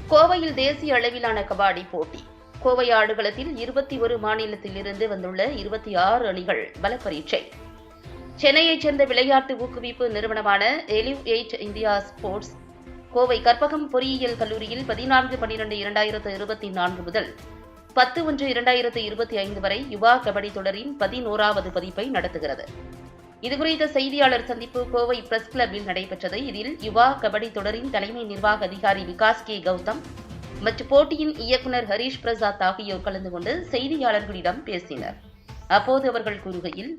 கோவையில் தேசிய அளவிலான கபாடி போட்டி. கோவை ஆடுகளத்தில் 21 மாநிலத்தில் இருந்து வந்துள்ள 26 அணிகள் பலப்பரீட்சை. சென்னையைச் சேர்ந்த விளையாட்டு ஊக்குவிப்பு நிறுவனமான எலிவ்8 இந்தியா ஸ்போர்ட்ஸ் கோவை கற்பகம் பொறியியல் கல்லூரியில் 14/12/2024 முதல் 10/1/2025 வரை யுவா கபடி தொடரின் 11வது பதிப்பை நடத்துகிறது. இதுகுறித்த செய்தியாளர் சந்திப்பு கோவை பிரஸ் கிளப்பில் நடைபெற்றது. இதில் யுவா கபடி தொடரின் தலைமை நிர்வாக அதிகாரி விகாஸ் கே கௌதம் மற்றும் போட்டியின் இயக்குநர் ஹரீஷ் பிரசாத் ஆகியோர் கலந்து கொண்டு செய்தியாளர்களிடம் பேசினர். அப்போது அவர்கள் கூறுகையில்,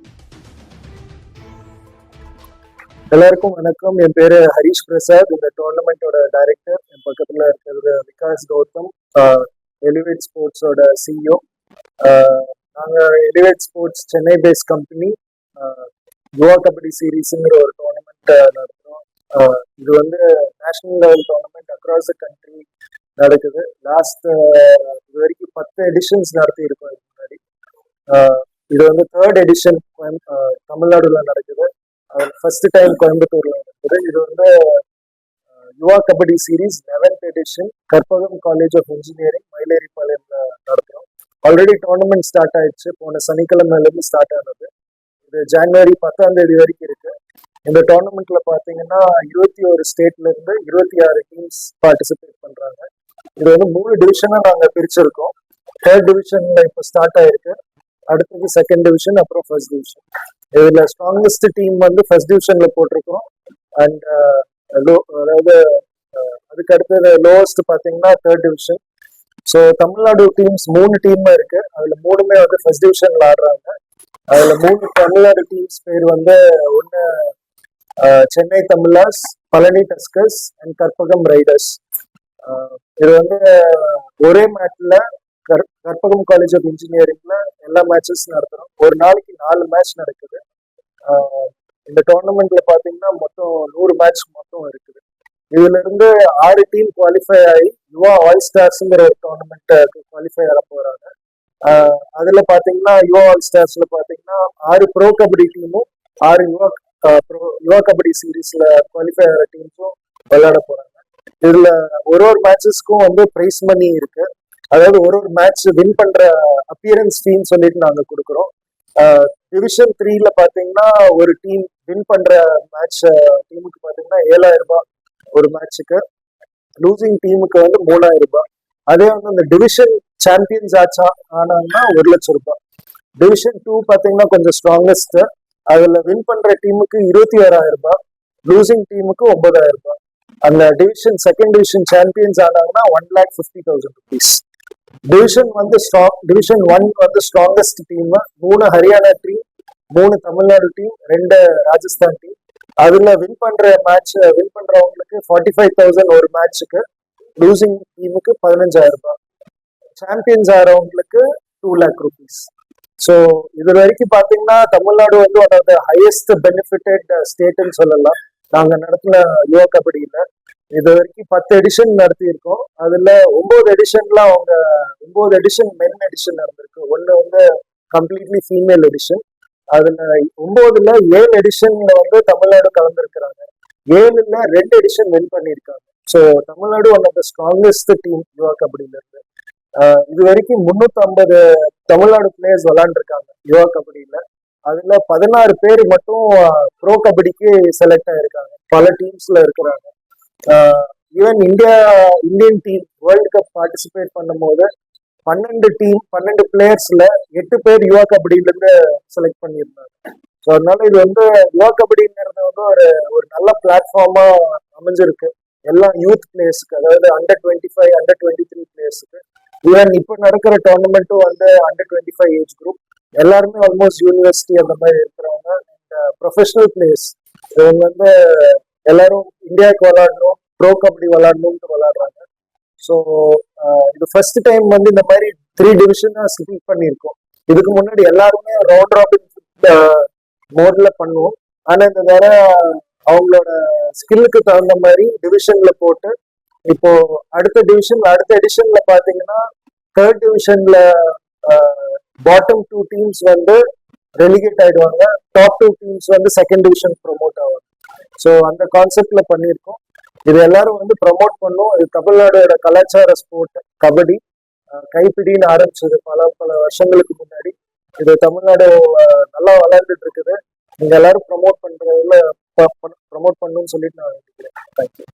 எல்லாருக்கும் வணக்கம். என் பேரு ஹரீஷ் பிரசாத், இந்த டோர்னமெண்டோட டைரக்டர். என் பக்கத்துல இருக்கிறது விகாஸ் கௌதம், எலிவேட் ஸ்போர்ட்ஸோட சிஇஓ. நாங்க Elevate Sports Chennai base company Yuva Kabaddi சீரீஸ்ங்கிற ஒரு டோர்னமெண்ட் நடத்துறோம். இது வந்து national level tournament across the country நடக்குது. இது வரைக்கும் 10 எடிஷன்ஸ் நடத்தி இருக்கோம். இதுக்கு முன்னாடி இது வந்து 3rd எடிஷன் தமிழ்நாடுல நடக்குது. ஃபர்ஸ்ட் டைம் கோயம்புத்தூர்ல நடக்குது. இது வந்து Yuva Kabaddi series 11th edition Karpagam college of engineering மயிலேரிபாளையம்ல நடத்துறோம். ஆல்ரெடி டோர்னமெண்ட் ஸ்டார்ட் ஆயிடுச்சு. போன சனிக்கிழமையில இருந்து ஸ்டார்ட் ஆனது. இது ஜனவரி 10ஆம் தேதி வரைக்கும் இருக்கு. இந்த டோர்னமெண்ட்ல பாத்தீங்கன்னா 21 ஸ்டேட்ல இருந்து 26 டீம்ஸ் பார்ட்டிசிபேட் பண்றாங்க. இது வந்து 3 டிவிஷனா நாங்க பிரிச்சிருக்கோம். 3rd டிவிஷன்ல இப்போ ஸ்டார்ட் ஆயிருக்கு. அடுத்தது 2nd டிவிஷன், அப்புறம் 1st டிவிஷன். இதுல ஸ்ட்ராங்கஸ்ட் டீம் வந்து 1st டிவிஷன்ல போட்டிருக்கோம். அண்ட் அதாவது அதுக்கு அடுத்தது லோவஸ்ட் பாத்தீங்கன்னா 3rd division. So Tamil Nadu teams 3 team இருக்கு. அதுல 3மே வந்து 1st டிவிஷன்ல ஆடுறாங்க. அதுல 3 தமிழ்நாடு டீம்ஸ் பேர் வந்து ஒன்னு Chennai Thamizhas, Palani tuskers and Karpagam riders. இது வந்து ஒரே மேட்ச்ல கற்பகம் காலேஜ் ஆஃப் இன்ஜினியரிங்ல எல்லா மேட்சஸ் நடத்துறோம். ஒரு நாளைக்கு 4 மேட்ச் நடக்குது. இந்த டோர்னமெண்ட்ல பாத்தீங்கன்னா மொத்தம் 100 மேட்ச் மொத்தம் இருக்குது. இதுல இருந்து 6 டீம் குவாலிஃபை ஆகி யுவா ஆல் ஸ்டார்ஸ்ங்கிற ஒரு டோர்னமெண்ட் குவாலிஃபை ஆக போறாங்க. அதுல பாத்தீங்கன்னா யுவா ஆல் ஸ்டார்ஸ்ல பாத்தீங்கன்னா 6 ப்ரோ கபடி டீமும் 6 யுவா கபடி சீரீஸ்ல குவாலிஃபை ஆகிற டீம்ஸும் விளையாட போறாங்க. இதுல ஒரு மேட்சஸ்க்கும் வந்து பிரைஸ் மணி இருக்கு. அதாவது ஒரு மேட்ச் வின் பண்ற அப்பியரன்ஸ் ஃபீன்னு சொல்லிட்டு நாங்க கொடுக்குறோம். டிவிஷன் 3ல பாத்தீங்கன்னா ஒரு டீம் வின் பண்ற மேட்ச் டீமுக்கு பாத்தீங்கன்னா 7,000 ரூபாய் ஒரு மேட்சுக்கு. லூசிங் டீமுக்கு வந்து 3,000 ரூபாய். அதே வந்து அந்த டிவிஷன் சாம்பியன்ஸ் ஆனாங்கன்னா 1 லட்சம் ரூபாய். டிவிஷன் 2 பாத்தீங்கன்னா கொஞ்சம் ஸ்ட்ராங்கஸ்ட். அதுல வின் பண்ற டீமுக்கு 21,000 ரூபாய், லூசிங் டீமுக்கு 9,000 ரூபாய். அந்த டிவிஷன் 2nd டிவிஷன் சாம்பியன்ஸ் ஆனாங்கன்னா 1,50,000 rupees. டிவிஷன் 1 வந்து strongest team. 3 Haryana team, 3 Tamil Nadu team, 2 Rajasthan team. அதுல வின் பண்றவங்களுக்கு 45,000 ஒரு மேட்சுக்கு, லூசிங் டீமுக்கு 15,000 ரூபாய், சாம்பியன்ஸ் ஆகிறவங்களுக்கு 2 lakh rupees. ஸோ இது வரைக்கும் பாத்தீங்கன்னா தமிழ்நாடு வந்து one of the highest benefited ஸ்டேட்னு சொல்லலாம். நாங்க நடத்தின யுவா கபடியில இது வரைக்கும் 10 எடிஷன் நடத்தி இருக்கோம். அதுல 9 எடிஷன் மென் எடிஷன் நடந்திருக்கு. ஒன்னு வந்து கம்ப்ளீட்லி ஃபீமேல் எடிஷன். அதுல 9ல 7 எடிஷன்ல வந்து தமிழ்நாடு கலந்துருக்கிறாங்க. 7ல 2 எடிஷன் வின் பண்ணியிருக்காங்க. So Tamil Nadu one of the strongest team Yuva கபடியில இருந்து. இது வரைக்கும் 350 தமிழ்நாடு பிளேயர்ஸ் விளையாண்டுருக்காங்க யுவா கபடியில. அதுல 16 பேர் மட்டும் ப்ரோ கபடிக்கு செலக்ட் ஆயிருக்காங்க. பல டீம்ஸ்ல இருக்கிறாங்க. Even Indian team world cup participate பண்ணும் போது 12 பிளேயர்ஸ்ல 8 பேர் யுவா கபடியில இருந்து செலக்ட் பண்ணியிருந்தாங்க. ஸோ அதனால இது வந்து யுவா கபடிங்கிறது வந்து ஒரு நல்ல பிளாட்ஃபார்மா அமைஞ்சிருக்கு எல்லா யூத் பிளேயர்ஸுக்கு. அதாவது அண்டர் 25, அண்டர் 23 பிளேயர்ஸுக்கு. ஈவன் இப்போ நடக்கிற டோர்னமெண்ட்டும் வந்து அண்டர் 25 ஏஜ் குரூப். எல்லாருமே ஆல்மோஸ்ட் யூனிவர்சிட்டி அந்த மாதிரி இருக்கிறவங்க. ப்ரொஃபஷனல் பிளேயர்ஸ் இவங்க வந்து எல்லாரும் இந்தியாவுக்கு விளையாடணும், ப்ரோ கபடி விளையாடணும்னு விளையாடுறாங்க. ஸோ இது ஃபர்ஸ்ட் டைம் வந்து இந்த மாதிரி 3 டிவிஷனா ஸ்பிளிட் பண்ணியிருக்கோம். இதுக்கு முன்னாடி எல்லாருமே ரவுண்ட் ராபின் மோட்ல பண்ணுவோம். ஆனா இந்த தடவை அவங்களோட ஸ்கில்லுக்கு தகுந்த மாதிரி டிவிஷன்ல போட்டு இப்போ அடுத்த எடிஷன்ல பாத்தீங்கன்னா 3rd டிவிஷன்ல பாட்டம் 2 டீம்ஸ் வந்து ரெலிகேட் ஆயிடுவாங்க. டாப் 2 டீம்ஸ் வந்து 2nd டிவிஷன் ப்ரொமோட் ஆவாங்க. ஸோ அந்த கான்செப்ட்ல பண்ணியிருக்கோம். இது எல்லாரும் வந்து ப்ரமோட் பண்ணும். இது தமிழ்நாடோட கலாச்சார ஸ்போர்ட் கபடி. கைப்பிடின்னு ஆரம்பிச்சது பல பல வருஷங்களுக்கு முன்னாடி. இது தமிழ்நாடு நல்லா வளர்ந்துட்டு இருக்குது. நீங்க எல்லாரும் ப்ரமோட் பண்றதுல ப்ரமோட் பண்ணணும்னு சொல்லிட்டு நான் நினைக்கிறேன். தேங்க்யூ.